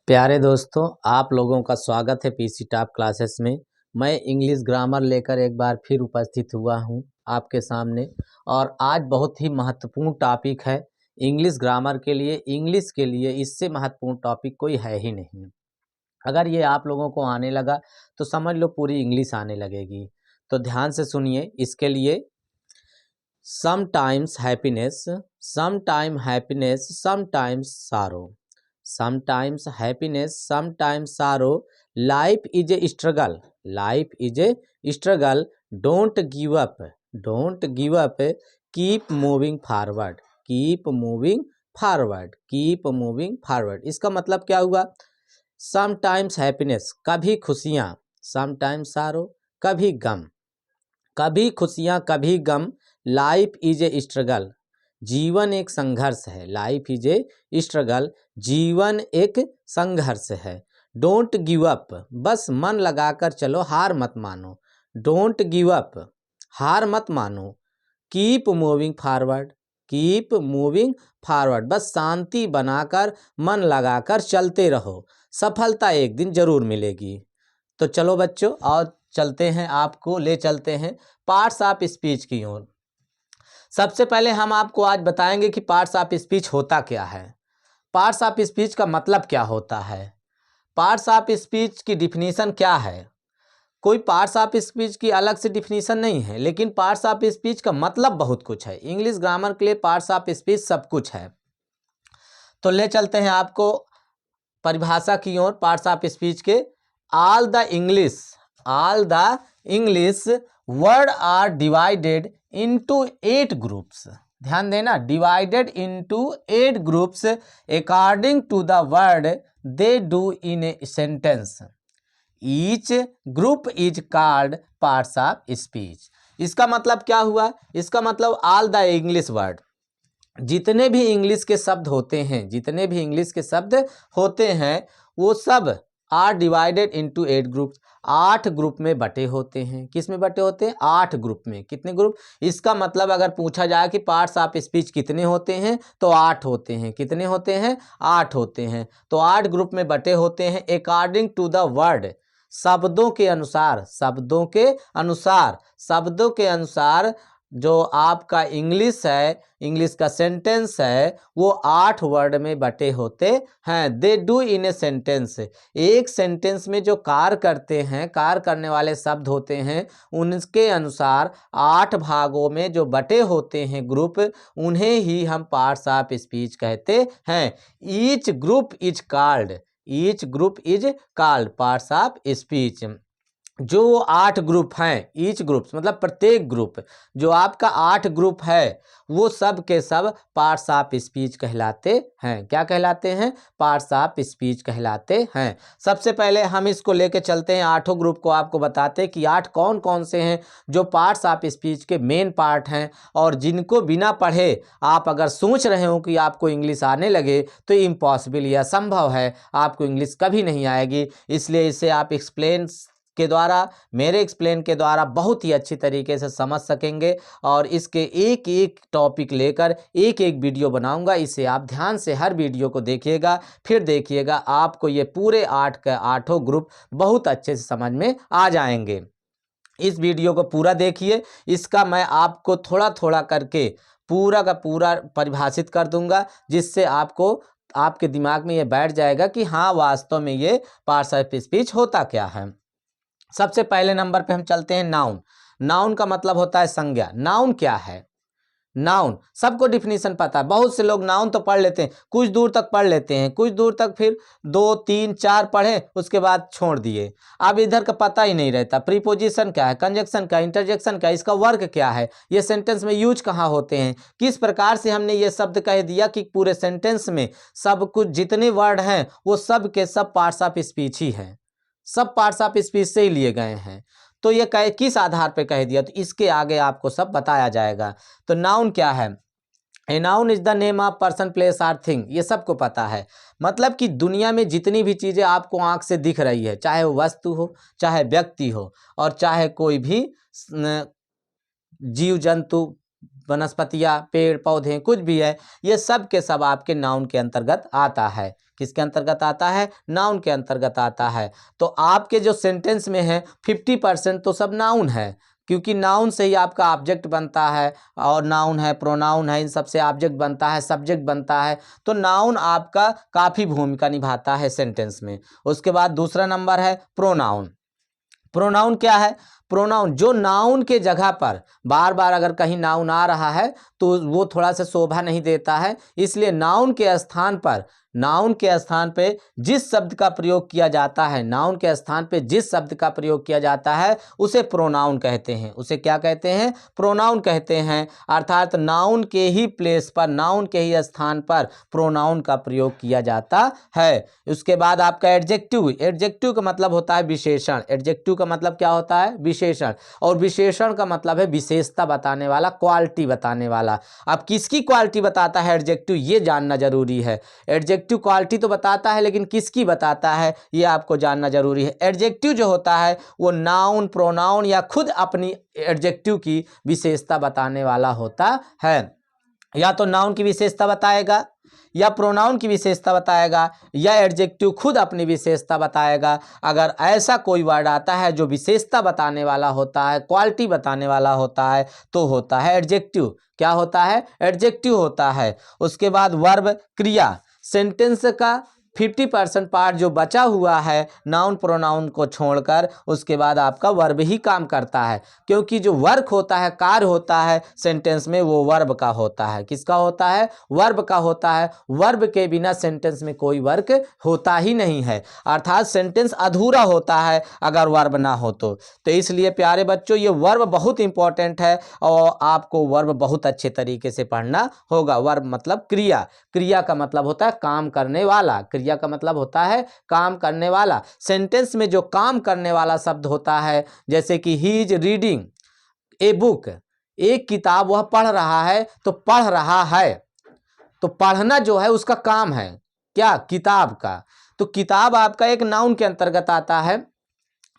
प्यारे दोस्तों, आप लोगों का स्वागत है पीसी टॉप क्लासेस में। मैं इंग्लिश ग्रामर लेकर एक बार फिर उपस्थित हुआ हूं आपके सामने। और आज बहुत ही महत्वपूर्ण टॉपिक है इंग्लिश ग्रामर के लिए। इंग्लिश के लिए इससे महत्वपूर्ण टॉपिक कोई है ही नहीं। अगर ये आप लोगों को आने लगा तो समझ लो पूरी इंग्लिश आने लगेगी। तो ध्यान से सुनिए। इसके लिए समटाइम्स हैप्पीनेस, समटाइम्स सारो, sometimes happiness, sometimes sorrow, life is a struggle, life is a struggle, don't give up, don't give up, keep moving forward, keep moving forward, keep moving forward। इसका मतलब क्या हुआ? sometimes happiness कभी खुशियाँ, sometimes sorrow कभी गम, कभी खुशियाँ कभी गम, लाइफ इज ए स्ट्रगल जीवन एक संघर्ष है, लाइफ इज ए स्ट्रगल जीवन एक संघर्ष है। डोंट गिव अप बस मन लगाकर चलो, हार मत मानो। डोंट गिव अप हार मत मानो। Keep moving forward, keep moving forward बस शांति बनाकर मन लगाकर चलते रहो, सफलता एक दिन जरूर मिलेगी। तो चलो बच्चों, और चलते हैं, आपको ले चलते हैं पार्ट्स ऑफ स्पीच की ओर। सबसे पहले हम आपको आज बताएंगे कि पार्ट्स ऑफ स्पीच होता क्या है, पार्ट्स ऑफ स्पीच का मतलब क्या होता है, पार्ट्स ऑफ स्पीच की डिफिनीशन क्या है। कोई पार्ट्स ऑफ स्पीच की अलग से डिफिनीशन नहीं है, लेकिन पार्ट्स ऑफ स्पीच का मतलब बहुत कुछ है। इंग्लिश ग्रामर के लिए पार्ट्स ऑफ स्पीच सब कुछ है। तो ले चलते हैं आपको परिभाषा की ओर पार्ट्स ऑफ स्पीच के। All the English word are divided into 8 groups. ध्यान देना, divided into 8 groups according to the word they do in a sentence. Each group is called parts of speech. इसका मतलब क्या हुआ? इसका मतलब ऑल द इंग्लिश वर्ड, जितने भी इंग्लिश के शब्द होते हैं, जितने भी इंग्लिश के शब्द होते हैं वो सब are divided into 8 group, 8 group में बटे होते हैं। किस में बटे होते हैं? 8 ग्रुप में। कितने ग्रुप? इसका मतलब अगर पूछा जाए कि पार्ट्स ऑफ स्पीच कितने होते हैं तो 8 होते हैं। कितने होते हैं? 8 होते हैं। तो 8 ग्रुप में बटे होते हैं अकॉर्डिंग टू द वर्ड, शब्दों के अनुसार, शब्दों के अनुसार, शब्दों के अनुसार जो आपका इंग्लिश है, इंग्लिश का सेंटेंस है, वो 8 वर्ड में बटे होते हैं। दे डू इन ए सेंटेंस, एक सेंटेंस में जो कार्य करते हैं, कार्य करने वाले शब्द होते हैं, उनके अनुसार 8 भागों में जो बटे होते हैं ग्रुप, उन्हें ही हम पार्ट्स ऑफ स्पीच कहते हैं। Each group is called, each group is called parts of speech. जो 8 ग्रुप हैं, ईच ग्रुप्स मतलब प्रत्येक ग्रुप, जो आपका 8 ग्रुप है वो सब के सब पार्ट्स ऑफ स्पीच कहलाते हैं। क्या कहलाते हैं? पार्ट्स ऑफ स्पीच कहलाते हैं। सबसे पहले हम इसको लेके चलते हैं, 8 ग्रुप को आपको बताते हैं कि 8 कौन कौन से हैं जो पार्ट्स ऑफ स्पीच के मेन पार्ट हैं, और जिनको बिना पढ़े आप अगर सोच रहे हो कि आपको इंग्लिश आने लगे तो इम्पॉसिबल, या संभव है, आपको इंग्लिश कभी नहीं आएगी। इसलिए इसे आप एक्सप्लेन के द्वारा, मेरे एक्सप्लेन के द्वारा बहुत ही अच्छी तरीके से समझ सकेंगे। और इसके एक एक टॉपिक लेकर एक एक वीडियो बनाऊंगा, इसे आप ध्यान से हर वीडियो को देखिएगा, फिर देखिएगा आपको ये पूरे 8 के 8 ग्रुप बहुत अच्छे से समझ में आ जाएंगे। इस वीडियो को पूरा देखिए, इसका मैं आपको थोड़ा थोड़ा करके पूरा का पूरा परिभाषित कर दूंगा, जिससे आपको आपके दिमाग में ये बैठ जाएगा कि हाँ वास्तव में ये पार्ट्स ऑफ स्पीच होता क्या है। सबसे पहले नंबर पे हम चलते हैं नाउन। नाउन का मतलब होता है संज्ञा। नाउन क्या है? नाउन सबको डिफिनीशन पता है। बहुत से लोग नाउन तो पढ़ लेते हैं, कुछ दूर तक पढ़ लेते हैं, कुछ दूर तक फिर 2 3 4 पढ़े, उसके बाद छोड़ दिए। अब इधर का पता ही नहीं रहता। प्रीपोजिशन क्या है, कंजक्शन क्या है, इंटरजेक्शन क्या है, इसका वर्क क्या है, ये सेंटेंस में यूज कहाँ होते हैं, किस प्रकार से हमने ये शब्द कह दिया कि पूरे सेंटेंस में सब कुछ जितने वर्ड हैं वो सब के सब पार्ट्स ऑफ स्पीच ही हैं, सब पार्ट्स ऑफ स्पीच से ही लिए गए हैं। तो ये कहे किस आधार पे कह दिया, तो इसके आगे आपको सब बताया जाएगा। तो नाउन क्या है? A noun is the name of person, place or thing, ये सबको पता है। मतलब कि दुनिया में जितनी भी चीज़ें आपको आंख से दिख रही है, चाहे वो वस्तु हो, चाहे व्यक्ति हो, और चाहे कोई भी जीव जंतु, वनस्पतियाँ, पेड़ पौधे कुछ भी है, ये सब के सब आपके नाउन के अंतर्गत आता है। किसके अंतर्गत आता है? नाउन के अंतर्गत आता है। तो आपके जो सेंटेंस में है 50% तो सब नाउन है, क्योंकि नाउन से ही आपका ऑब्जेक्ट बनता है, और नाउन है, प्रोनाउन है, इन सब से ऑब्जेक्ट बनता है, सब्जेक्ट बनता है। तो नाउन आपका काफ़ी भूमिका निभाता है सेंटेंस में। उसके बाद दूसरा नंबर है प्रोनाउन। प्रोनाउन क्या है? प्रोनाउन जो नाउन के जगह पर बार बार अगर कहीं नाउन आ रहा है तो वो थोड़ा सा शोभा नहीं देता है, इसलिए नाउन के स्थान पर, नाउन के स्थान पे जिस शब्द का प्रयोग किया जाता है, नाउन के स्थान पे जिस शब्द का प्रयोग किया जाता है उसे प्रोनाउन कहते हैं। उसे क्या कहते हैं? प्रोनाउन कहते हैं। अर्थात नाउन के ही प्लेस पर, नाउन के ही स्थान पर प्रोनाउन का प्रयोग किया जाता है। उसके बाद आपका एडजेक्टिव। एडजेक्टिव का मतलब होता है विशेषण। एडजेक्टिव का मतलब क्या होता है? विशेषण। और विशेषण का मतलब है विशेषता बताने वाला, क्वालिटी बताने वाला। अब किसकी क्वालिटी बताता है एडजेक्टिव, ये जानना जरूरी है। एडजेक्टिव क्वालिटी तो बताता है, लेकिन किसकी बताता है ये आपको जानना जरूरी है। एडजेक्टिव जो होता है वो नाउन, प्रोनाउन या खुद अपनी एडजेक्टिव की विशेषता बताने वाला होता है। या तो नाउन की विशेषता बताएगा, या प्रोनाउन की विशेषता बताएगा, या एडजेक्टिव खुद अपनी विशेषता बताएगा। अगर ऐसा कोई वर्ड आता है जो विशेषता बताने वाला होता है, क्वालिटी बताने वाला होता है, तो होता है एडजेक्टिव। क्या होता है? एडजेक्टिव होता है। उसके बाद वर्ब, क्रिया। सेंटेंस का 50% पार्ट जो बचा हुआ है नाउन प्रोनाउन को छोड़कर, उसके बाद आपका वर्ब ही काम करता है। क्योंकि जो वर्क होता है, कार्य होता है सेंटेंस में, वो वर्ब का होता है। किसका होता है? वर्ब का होता है। वर्ब के बिना सेंटेंस में कोई वर्क होता ही नहीं है, अर्थात सेंटेंस अधूरा होता है अगर वर्ब ना हो तो इसलिए प्यारे बच्चों ये वर्ब बहुत इंपॉर्टेंट है, और आपको वर्ब बहुत अच्छे तरीके से पढ़ना होगा। वर्ब मतलब क्रिया। क्रिया का मतलब होता है काम करने वाला। क्रिया का मतलब होता है काम करने वाला। सेंटेंस में जो काम करने वाला शब्द होता है, जैसे कि he is reading a book, एक किताब वह पढ़ रहा है, तो पढ़ रहा है, तो पढ़ना जो है उसका काम है, क्या? किताब का। तो किताब आपका एक नाउन के अंतर्गत आता है,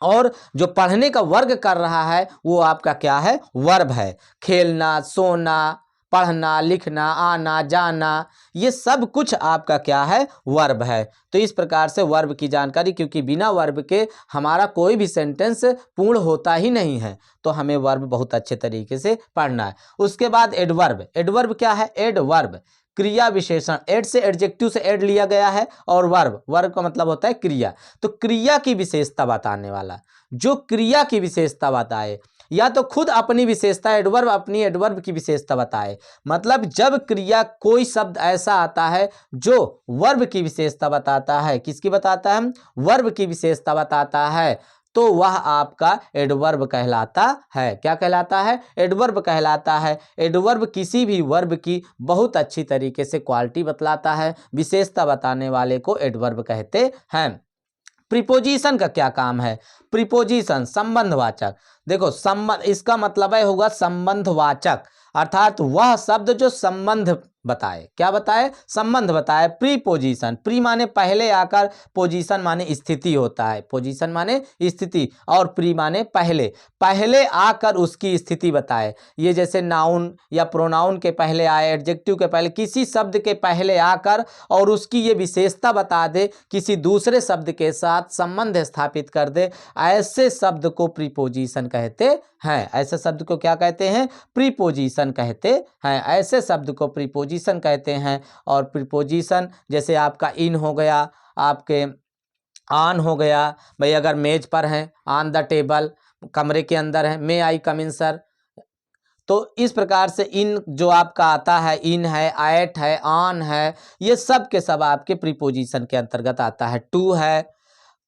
और जो पढ़ने का वर्ग कर रहा है वो आपका क्या है? वर्ब है। खेलना, सोना, पढ़ना, लिखना, आना, जाना, ये सब कुछ आपका क्या है? वर्ब है। तो इस प्रकार से वर्ब की जानकारी, क्योंकि बिना वर्ब के हमारा कोई भी सेंटेंस पूर्ण होता ही नहीं है, तो हमें वर्ब बहुत अच्छे तरीके से पढ़ना है। उसके बाद एडवर्ब। एडवर्ब क्या है? एडवर्ब क्रिया विशेषण। एड से, एडजेक्टिव से एड लिया गया है, और वर्ब, वर्ब का मतलब होता है क्रिया। तो क्रिया की विशेषता बताने वाला, जो क्रिया की विशेषता बताए, या तो खुद अपनी विशेषता, एडवर्ब अपनी एडवर्ब की विशेषता बताए। मतलब जब क्रिया, कोई शब्द ऐसा आता है जो वर्ब की विशेषता बताता है, किसकी बताता है? वर्ब की विशेषता बताता है, तो वह आपका एडवर्ब कहलाता है। क्या कहलाता है? एडवर्ब कहलाता है। एडवर्ब किसी भी वर्ब की बहुत अच्छी तरीके से क्वालिटी बतलाता है, विशेषता बताने वाले को एडवर्ब कहते हैं। प्रीपोजिशन का क्या काम है? प्रीपोजिशन संबंधवाचक। देखो, संबंध, इसका मतलब है होगा संबंधवाचक, अर्थात वह शब्द जो संबंध बताए। क्या बताए? संबंध बताए। प्रीपोजिशन, प्री माने पहले आकर, पोजीशन माने स्थिति होता है। पोजीशन माने स्थिति, और प्री माने पहले, पहले आकर उसकी स्थिति बताए। ये जैसे नाउन या प्रोनाउन के पहले आए, एडजेक्टिव के पहले, किसी शब्द के पहले आकर और उसकी ये विशेषता बता दे, किसी दूसरे शब्द के साथ संबंध स्थापित कर दे, ऐसे शब्द को प्रीपोजिशन कहते हैं। ऐसे शब्द को क्या कहते हैं? प्रीपोजिशन कहते हैं। ऐसे शब्द को प्रीपोजिशन कहते हैं। और प्रीपोजिशन जैसे आपका इन हो गया, आपके ऑन हो गया, भाई अगर मेज पर हैं, ऑन द टेबल, कमरे के अंदर है, मे आई कम इन सर। तो इस प्रकार से इन जो आपका आता है, इन है, एट है, ऑन है, ये सब के सब आपके प्रीपोजिशन के अंतर्गत आता है। टू है।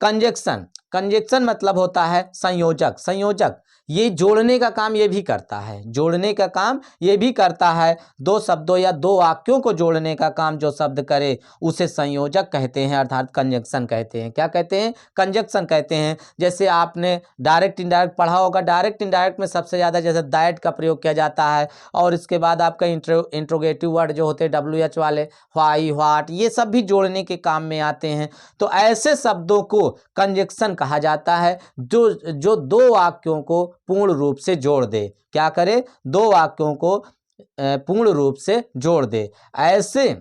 कंजक्शन, कंजक्शन मतलब होता है संयोजक। संयोजक ये जोड़ने का काम ये भी करता है, जोड़ने का काम ये भी करता है। दो शब्दों या दो वाक्यों को जोड़ने का काम जो शब्द करे उसे संयोजक कहते हैं, अर्थात कंजक्शन कहते हैं। क्या कहते हैं? कंजक्शन कहते हैं। जैसे आपने डायरेक्ट इनडायरेक्ट पढ़ा होगा, डायरेक्ट इनडायरेक्ट में सबसे ज़्यादा जैसे दैट का प्रयोग किया जाता है, और इसके बाद आपका इंट्रोगेटिव वर्ड जो होते हैं WH वाले, व्हाई, व्हाट, ये सब भी जोड़ने के काम में आते हैं। तो ऐसे शब्दों को कंजक्शन कहा जाता है, जो दो वाक्यों को पूर्ण रूप से जोड़ दे। क्या करे? दो वाक्यों को पूर्ण रूप से जोड़ दे। ऐसे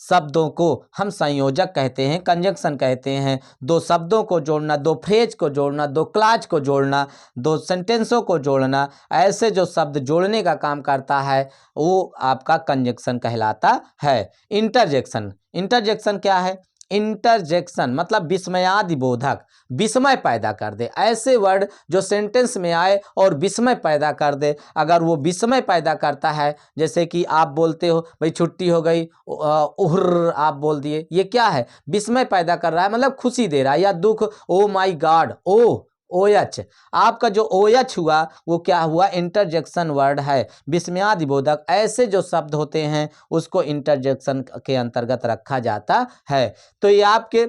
शब्दों को हम संयोजक कहते हैं, कंजंक्शन कहते हैं। दो शब्दों को जोड़ना, दो फ्रेज को जोड़ना, दो क्लॉज को जोड़ना, दो सेंटेंसों को जोड़ना, ऐसे जो शब्द जोड़ने का काम करता है वो आपका कंजंक्शन कहलाता है। इंटरजेक्शन, इंटरजेक्शन क्या है? इंटरजेक्शन मतलब विस्मयादि बोधक, विस्मय पैदा कर दे। ऐसे वर्ड जो सेंटेंस में आए और विस्मय पैदा कर दे। अगर वो विस्मय पैदा करता है, जैसे कि आप बोलते हो भाई छुट्टी हो गई, उहर आप बोल दिए, ये क्या है? विस्मय पैदा कर रहा है, मतलब खुशी दे रहा है। या दुख, ओ माई गॉड, ओ एच, आपका जो ओ एच हुआ वो क्या हुआ? इंटरजेक्शन वर्ड है, विस्मयादि बोधक। ऐसे जो शब्द होते हैं उसको इंटरजेक्शन के अंतर्गत रखा जाता है। तो ये आपके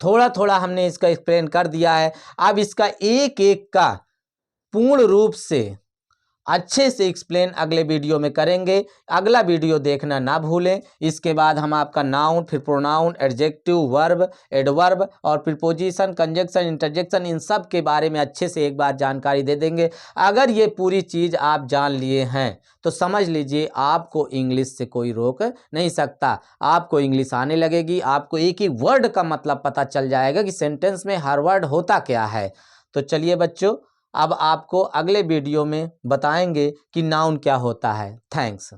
थोड़ा थोड़ा हमने इसका एक्सप्लेन कर दिया है। अब इसका एक एक का पूर्ण रूप से अच्छे से एक्सप्लेन अगले वीडियो में करेंगे। अगला वीडियो देखना ना भूलें। इसके बाद हम आपका नाउन, फिर प्रोनाउन, एडजेक्टिव, वर्ब, एडवर्ब और प्रीपोजिशन, कंजंक्शन, इंटरजेक्शन, इन सब के बारे में अच्छे से एक बार जानकारी दे देंगे। अगर ये पूरी चीज़ आप जान लिए हैं तो समझ लीजिए आपको इंग्लिश से कोई रोक नहीं सकता। आपको इंग्लिश आने लगेगी, आपको एक ही वर्ड का मतलब पता चल जाएगा कि सेंटेंस में हर वर्ड होता क्या है। तो चलिए बच्चों, अब आपको अगले वीडियो में बताएंगे कि नाउन क्या होता है। थैंक्स।